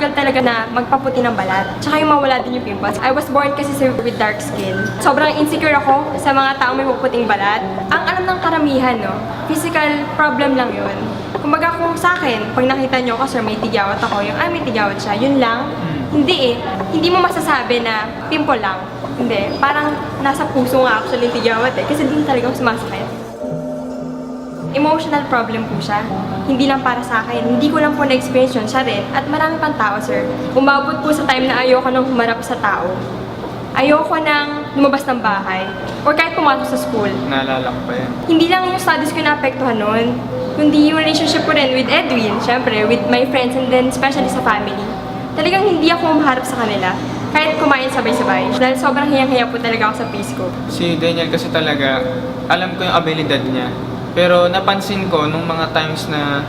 struggle talaga na magpaputi ng balat. Tsaka yung mawala din yung pimples. I was born kasi with dark skin. Sobrang insecure ako sa mga taong may puputing balat. Ang alam ng karamihan, no, physical problem lang yun. Kumbaga kung sa akin, pag nakita nyo ko, sir, may tigyawat ako, yung, may tigyawat siya, yun lang. Hindi eh. Hindi mo masasabi na pimple lang. Hindi. Parang nasa puso nga actually yung tigyawat eh. Kasi din talaga ako sumasakit. Emotional problem po siya. Hindi lang para sa akin. Hindi ko lang po na-experience yun. Siya rin. At marami pang tao, sir. Umabot po sa time na ayoko nang humarap sa tao. Ayoko nang lumabas ng bahay. Or kahit pumasok sa school. Naalala ko pa yan. Hindi lang yung studies ko naapektuhan nun. Kundi yung relationship ko rin with Edwin. Siyempre, with my friends and then especially sa family. Talagang hindi ako humaharap sa kanila. Kahit kumain sabay-sabay. Dahil sobrang hiyang-hiya po talaga ako sa face ko. Si Daniel kasi talaga, alam ko yung abilidad niya. Pero napansin ko nung mga times na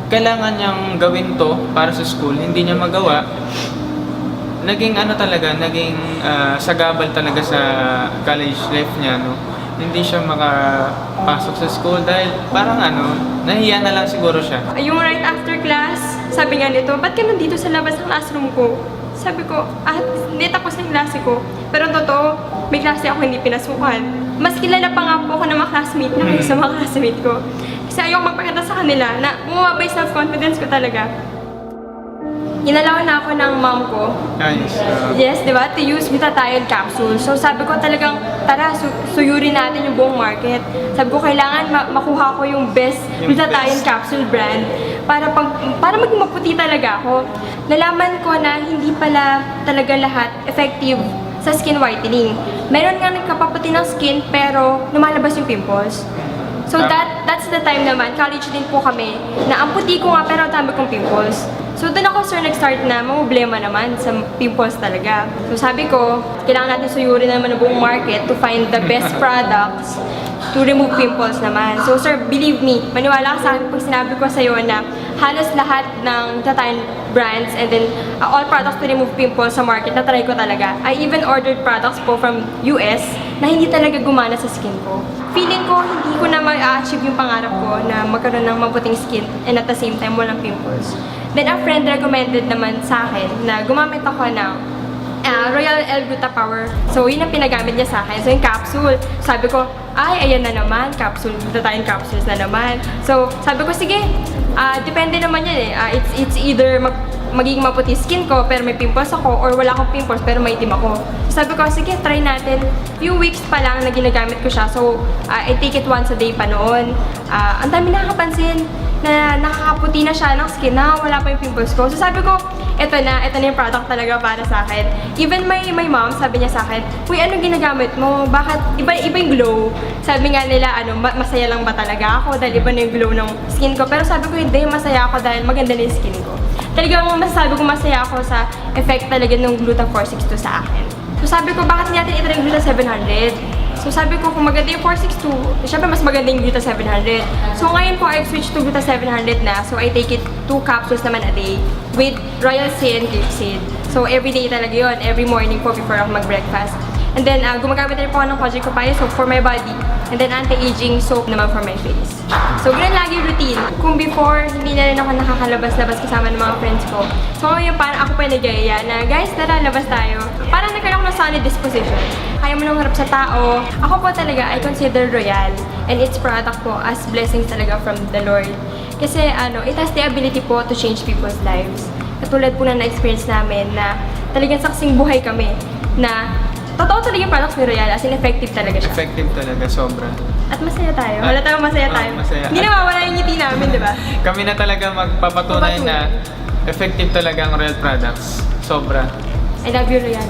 kailangan niyang gawin to para sa school, hindi niya magawa. Naging naging sagabal talaga sa college life niya, no? Hindi siya makapasok sa school dahil parang nahiya na lang siguro siya. Yung right after class, sabi nga nito, ba't ka nandito sa labas ng classroom ko? Sabi ko, hindi tapos na yung klase ko. Pero totoo, may klase ako hindi pinasukan. Mas kilala pa nga po ako ng mga classmate na kaysa mga classmate ko. Kasi ayoko magpakita sa kanila na bumaba yung self-confidence ko talaga. Inalaw na ako ng mom ko. Yes, di ba? To use glutathione capsule. So sabi ko talagang, tara, suyurin natin yung buong market. Sabi ko, kailangan makuha ko yung best glutathione capsule brand para maging maputi talaga ako. Nalaman ko na hindi pala talaga lahat effective sa skin whitening. Meron nga nagkapaputi ng skin pero lumalabas yung pimples. So that's the time naman, college din po kami, na ang puti ko nga pero ang dami kong pimples. So doon ako, sir, nag-start na problema naman sa pimples talaga. So sabi ko, kailangan natin suyurin naman ang buong market to find the best products to remove pimples naman. So sir, believe me, maniwala ka sa akin pag sinabi ko sa'yo na halos lahat ng glutathione brands and then all products to remove pimples sa market na try ko talaga. I even ordered products po from US na hindi talaga gumana sa skin ko. Feeling ko hindi ko na ma-achieve yung pangarap ko na magkaroon ng maputing skin and at the same time walang pimples. Then a friend recommended naman sa akin na gumamit ako ng Royal L-Gluta Power. So yun ang pinagamit niya sa akin. So yung capsule, sabi ko, ayan na naman, glutathione capsules na naman. So sabi ko, sige, depende naman yan eh. It's either magiging maputi skin ko pero may pimples ako or wala akong pimples pero may itim ako. So sabi ko, sige, try natin. Few weeks pa lang na ginagamit ko siya. So I take it once a day pa noon. Ang dami nakakapansin na nakakaputi na siya ng skin na wala pa yung pimples ko. So sabi ko, ito na yung product talaga para sa akin. Even my mom, sabi niya sa akin, uy, anong ginagamit mo? Bakit iba yung glow? Sabi nga nila, masaya lang ba talaga ako dahil iba na yung glow ng skin ko? Pero sabi ko, hindi, masaya ako dahil maganda na yung skin ko. Talagang masasabi ko masaya ako sa effect talaga ng Gluta 462 sa akin. So sabi ko, bakit natin ito yung Gluta 700? So sabi ko, kung maganda yung 462, syempre mas maganda yung Gluta 700. So ngayon po, I've switched to Gluta 700 na. So I take it 2 capsules naman a day with Royal C and Glypsid. So every day talaga yun, every morning po before ako mag-breakfast. And then gumagamit rin po ako ng Kojic Papaya soap for my body. And then anti-aging soap naman for my face. So ganun lagi routine. Kung before, hindi na rin ako nakakalabas-labas kasama ng mga friends ko. So ngayon parang ako pa yung nag-iaya na, guys, tara, labas tayo. Parang nagkaroon ako ng solid disposition. Kaya mo nang harap sa tao. Ako po talaga, I consider Royal and its product po as blessings talaga from the Lord. Kasi it has the ability po to change people's lives. Katulad po na na-experience namin na talagang saksing buhay kami na totoo talaga yung products ni Royal, as in effective talaga siya. Effective talaga, sobra. At masaya tayo. Wala tayong masaya tayo. Masaya. Hindi nawawala yung ngiti namin, di ba? Kami na talaga magpapatunay na effective talaga ang Royal products. Sobra. I love you, Royal.